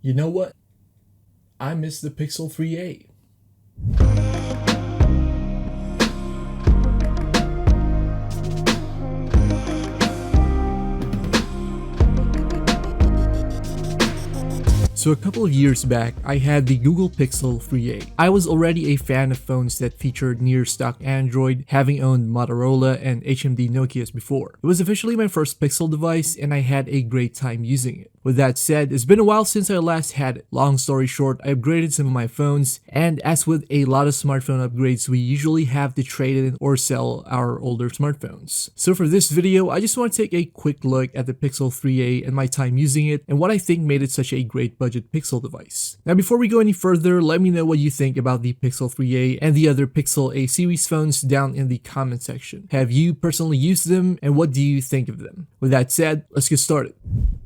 You know what? I miss the Pixel 3a. So a couple of years back, I had the Google Pixel 3a. I was already a fan of phones that featured near stock Android, having owned Motorola and HMD Nokias before. It was officially my first Pixel device and I had a great time using it. With that said, it's been a while since I last had it. Long story short, I upgraded some of my phones, and as with a lot of smartphone upgrades, we usually have to trade in or sell our older smartphones. So for this video, I just want to take a quick look at the Pixel 3a and my time using it, and what I think made it such a great budget Pixel device. Now before we go any further, let me know what you think about the Pixel 3a and the other Pixel A series phones down in the comment section. Have you personally used them, and what do you think of them? With that said, let's get started.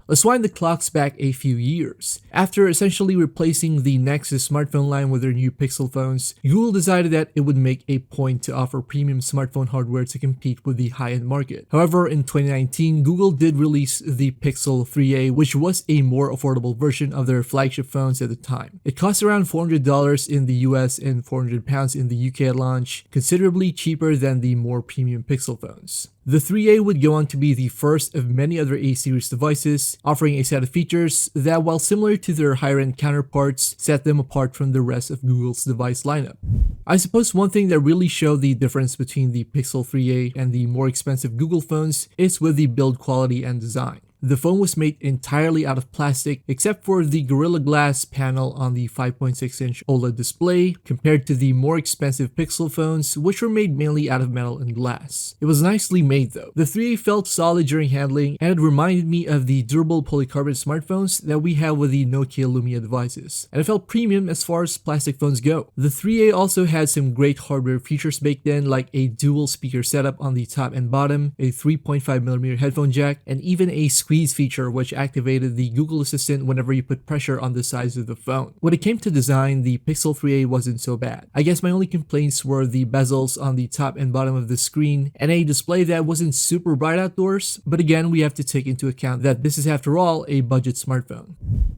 Let's wind the clocks back a few years. After essentially replacing the Nexus smartphone line with their new Pixel phones, Google decided that it would make a point to offer premium smartphone hardware to compete with the high-end market. However, in 2019, Google did release the Pixel 3a, which was a more affordable version of their flagship phones at the time. It cost around $400 in the US and £400 in the UK at launch, considerably cheaper than the more premium Pixel phones. The 3a would go on to be the first of many other A-series devices, offering a set of features that, while similar to their higher-end counterparts, set them apart from the rest of Google's device lineup. I suppose one thing that really showed the difference between the Pixel 3a and the more expensive Google phones is with the build quality and design. The phone was made entirely out of plastic except for the Gorilla Glass panel on the 5.6-inch OLED display, compared to the more expensive Pixel phones, which were made mainly out of metal and glass. It was nicely made though. The 3a felt solid during handling, and it reminded me of the durable polycarbonate smartphones that we have with the Nokia Lumia devices, and it felt premium as far as plastic phones go. The 3a also had some great hardware features baked in, like a dual speaker setup on the top and bottom, a 3.5mm headphone jack, and even a squeeze feature which activated the Google Assistant whenever you put pressure on the sides of the phone. When it came to design, the Pixel 3a wasn't so bad. I guess my only complaints were the bezels on the top and bottom of the screen and a display that wasn't super bright outdoors, but again, we have to take into account that this is after all a budget smartphone.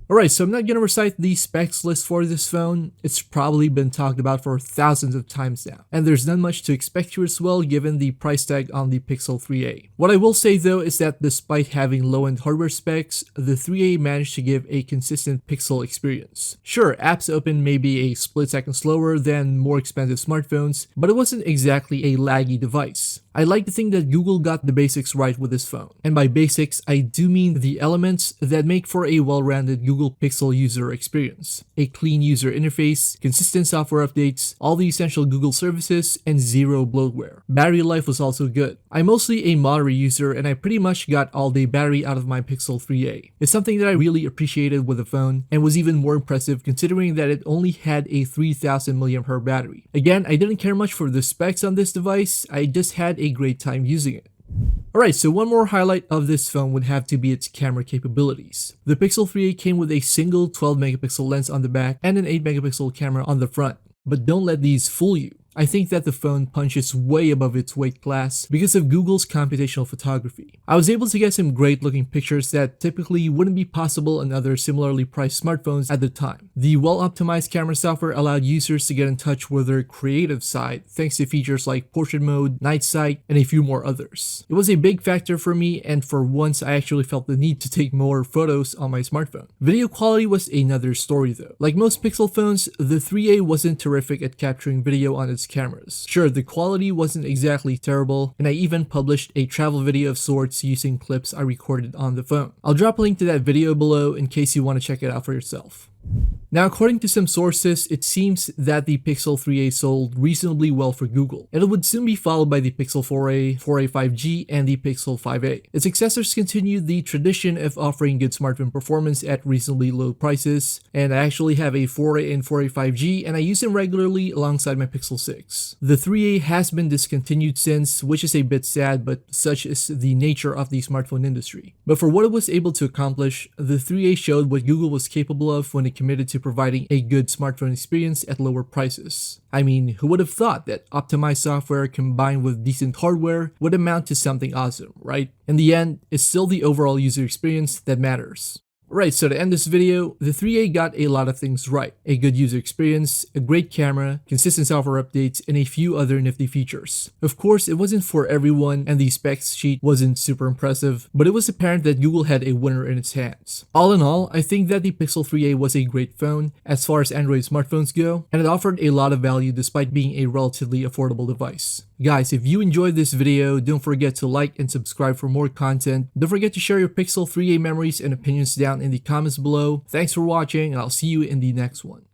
Alright, so I'm not going to recite the specs list for this phone. It's probably been talked about for thousands of times now, and there's not much to expect here as well given the price tag on the Pixel 3a. What I will say though is that despite having low-end hardware specs, the 3a managed to give a consistent Pixel experience. Sure, apps open may be a split second slower than more expensive smartphones, but it wasn't exactly a laggy device. I like to think that Google got the basics right with this phone. And by basics, I do mean the elements that make for a well-rounded Google Pixel user experience. A clean user interface, consistent software updates, all the essential Google services, and zero bloatware. Battery life was also good. I'm mostly a moderate user and I pretty much got all-day battery out of my Pixel 3a. It's something that I really appreciated with the phone and was even more impressive considering that it only had a 3000 mAh battery. Again, I didn't care much for the specs on this device, I just had a great time using it. Alright, so one more highlight of this phone would have to be its camera capabilities. The Pixel 3a came with a single 12 megapixel lens on the back and an 8 megapixel camera on the front. But don't let these fool you. I think that the phone punches way above its weight class because of Google's computational photography. I was able to get some great looking pictures that typically wouldn't be possible on other similarly priced smartphones at the time. The well-optimized camera software allowed users to get in touch with their creative side thanks to features like portrait mode, night sight, and a few more others. It was a big factor for me, and for once I actually felt the need to take more photos on my smartphone. Video quality was another story though. Like most Pixel phones, the 3a wasn't terrific at capturing video on its cameras. Sure, the quality wasn't exactly terrible, and I even published a travel video of sorts using clips I recorded on the phone. I'll drop a link to that video below in case you want to check it out for yourself. Now, according to some sources, it seems that the Pixel 3a sold reasonably well for Google, and it would soon be followed by the Pixel 4a, 4a 5G, and the Pixel 5a. Its successors continued the tradition of offering good smartphone performance at reasonably low prices, and I actually have a 4a and 4a 5G, and I use them regularly alongside my Pixel 6. The 3a has been discontinued since, which is a bit sad, but such is the nature of the smartphone industry. But for what it was able to accomplish, the 3a showed what Google was capable of when it committed to providing a good smartphone experience at lower prices. I mean, who would have thought that optimized software combined with decent hardware would amount to something awesome, right? In the end, it's still the overall user experience that matters. Right, so to end this video, the 3A got a lot of things right. A good user experience, a great camera, consistent software updates, and a few other nifty features. Of course, it wasn't for everyone and the specs sheet wasn't super impressive, but it was apparent that Google had a winner in its hands. All in all, I think that the Pixel 3a was a great phone as far as Android smartphones go, and it offered a lot of value despite being a relatively affordable device. Guys, if you enjoyed this video, don't forget to like and subscribe for more content. Don't forget to share your Pixel 3a memories and opinions down in the comments below. Thanks for watching, and I'll see you in the next one.